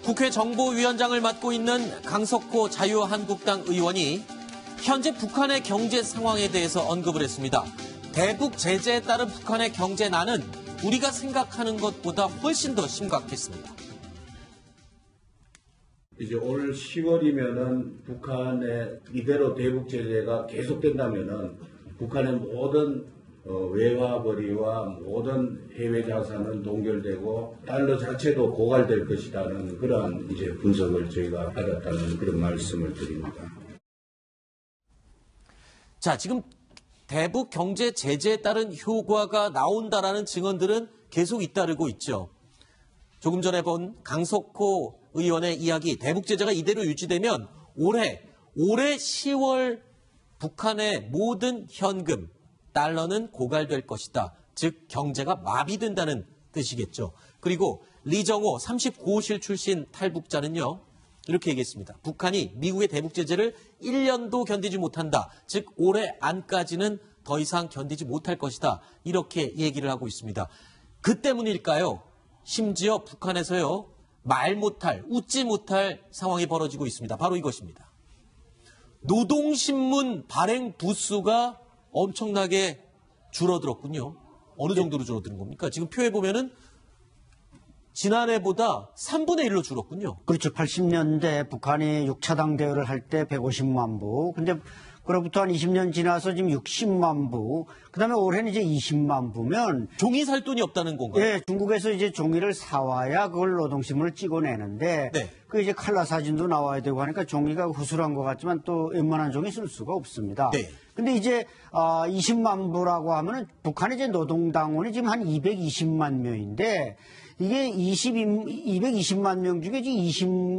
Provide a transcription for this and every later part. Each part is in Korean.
국회 정보위원장을 맡고 있는 강석호 자유한국당 의원이 현재 북한의 경제 상황에 대해서 언급을 했습니다. 대북 제재에 따른 북한의 경제난은 우리가 생각하는 것보다 훨씬 더 심각했습니다. 이제 올 10월이면은 북한의 이대로 대북 제재가 계속된다면은 북한의 모든 외화벌이와 모든 해외 자산은 동결되고 달러 자체도 고갈될 것이라는 그러한 이제 분석을 저희가 받았다는 그런 말씀을 드립니다. 자, 지금 대북 경제 제재에 따른 효과가 나온다라는 증언들은 계속 잇따르고 있죠. 조금 전에 본 강석호 의원의 이야기, 대북 제재가 이대로 유지되면 올해 10월 북한의 모든 현금, 달러는 고갈될 것이다. 즉 경제가 마비된다는 뜻이겠죠. 그리고 리정호 39호실 출신 탈북자는요. 이렇게 얘기했습니다. 북한이 미국의 대북 제재를 1년도 견디지 못한다. 즉 올해 안까지는 더 이상 견디지 못할 것이다. 이렇게 얘기를 하고 있습니다. 그 때문일까요? 심지어 북한에서요. 말 못할, 웃지 못할 상황이 벌어지고 있습니다. 바로 이것입니다. 노동신문 발행 부수가 엄청나게 줄어들었군요. 어느 정도로 줄어드는 겁니까? 지금 표에 보면은 지난해보다 3분의 1로 줄었군요. 그렇죠. 80년대 북한이 6차 당 대회를 할 때 150만 부. 근데 그로부터 한 20년 지나서 지금 60만 부. 그다음에 올해는 이제 20만 부면 종이 살 돈이 없다는 건가요? 네, 중국에서 이제 종이를 사와야 그걸 노동신문을 찍어내는데 네. 그 이제 칼라 사진도 나와야 되고 하니까 종이가 후술한 것 같지만 또 웬만한 종이 쓸 수가 없습니다. 네. 근데 이제 20만 부라고 하면은 북한의 이제 노동당원이 지금 한 220만 명인데 이게 220만 명 중에 지금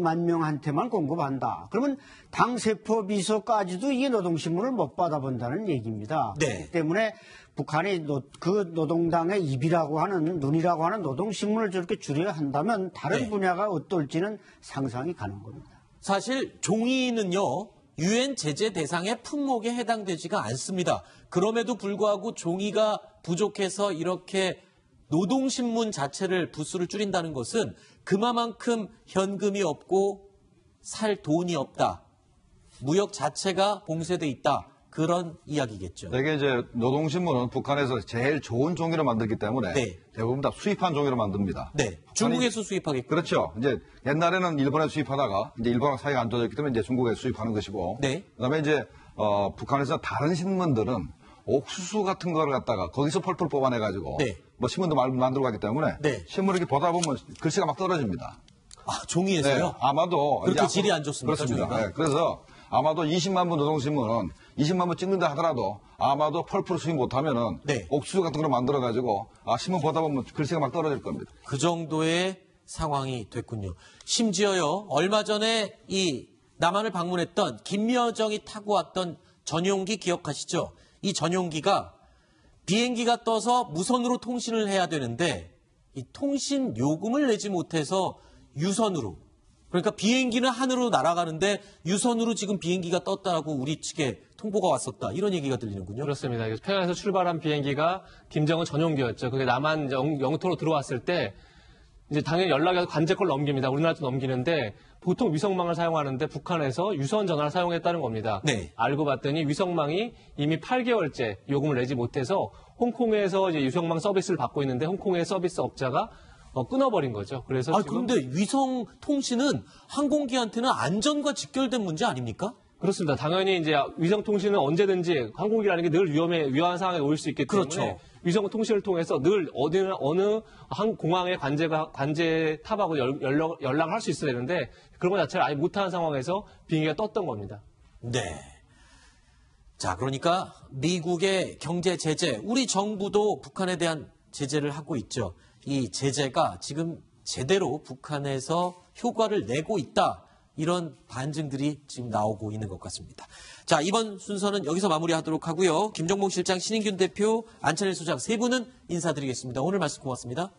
20만 명한테만 공급한다. 그러면 당 세포 비서까지도 이게 노동신문을 못 받아본다는 얘기입니다. 네. 그렇기 때문에 북한이 그 노동당의 입이라고 하는 눈이라고 하는 노동신문을 저렇게 줄여야 한다면 다른 네. 분야가 어떨지는 상상이 가는 겁니다. 사실 종이는요. 유엔 제재 대상의 품목에 해당되지가 않습니다. 그럼에도 불구하고 종이가 부족해서 이렇게 노동신문 자체를 부수를 줄인다는 것은 그만큼 현금이 없고 살 돈이 없다. 무역 자체가 봉쇄돼 있다. 그런 이야기겠죠. 이게 이제 노동신문은 북한에서 제일 좋은 종이로 만들기 때문에 네. 대부분 다 수입한 종이로 만듭니다. 네. 중국에서 수입하겠군요. 그렇죠. 이제 옛날에는 일본에서 수입하다가 이제 일본하고 사이가 안 좋아졌기 때문에 이제 중국에서 수입하는 것이고. 네. 그다음에 이제 북한에서 다른 신문들은 옥수수 같은 거를 갖다가 거기서 펄펄 뽑아내가지고 네. 뭐 신문도 만들고 가기 때문에 네. 신문을 이렇게 보다 보면 글씨가 막 떨어집니다. 아, 종이에서요? 네, 아마도 그렇게 이제 질이 안 좋습니까? 그렇습니다. 종이가? 네, 그래서 아마도 20만 부 노동신문은 20만 부 찍는다 하더라도 아마도 펄펄 수입 못하면은 네. 옥수수 같은 걸 만들어가지고 신문 보다 보면 글씨가 막 떨어질 겁니다. 그 정도의 상황이 됐군요. 심지어요, 얼마 전에 이 남한을 방문했던 김여정이 타고 왔던 전용기 기억하시죠? 이 전용기가 비행기가 떠서 무선으로 통신을 해야 되는데 이 통신 요금을 내지 못해서 유선으로, 그러니까 비행기는 하늘로 날아가는데 유선으로 지금 비행기가 떴다고 우리 측에 통보가 왔었다. 이런 얘기가 들리는군요. 그렇습니다. 평양에서 출발한 비행기가 김정은 전용기였죠. 그게 남한 영토로 들어왔을 때 이제 당연히 연락이 와서 관제권 넘깁니다. 우리나라도 넘기는데 보통 위성망을 사용하는데 북한에서 유선 전화를 사용했다는 겁니다. 네. 알고 봤더니 위성망이 이미 8개월째 요금을 내지 못해서 홍콩에서 이제 위성망 서비스를 받고 있는데 홍콩의 서비스 업자가 끊어버린 거죠. 그래서 그런데 위성 통신은 항공기한테는 안전과 직결된 문제 아닙니까? 그렇습니다. 당연히 이제 위성 통신은 언제든지 항공기라는 게 늘 위험한 상황에 놓일 수 있기 때문에 그렇죠. 위성 통신을 통해서 늘 어느 공항의 관제 탑하고 연락을 할 수 있어야 되는데 그런 것 자체를 아예 못하는 상황에서 비행기가 떴던 겁니다. 네. 자, 그러니까 미국의 경제 제재, 우리 정부도 북한에 대한 제재를 하고 있죠. 이 제재가 지금 제대로 북한에서 효과를 내고 있다. 이런 반증들이 지금 나오고 있는 것 같습니다. 자, 이번 순서는 여기서 마무리하도록 하고요. 김정봉 실장, 신인균 대표, 안찬일 소장 세 분은 인사드리겠습니다. 오늘 말씀 고맙습니다.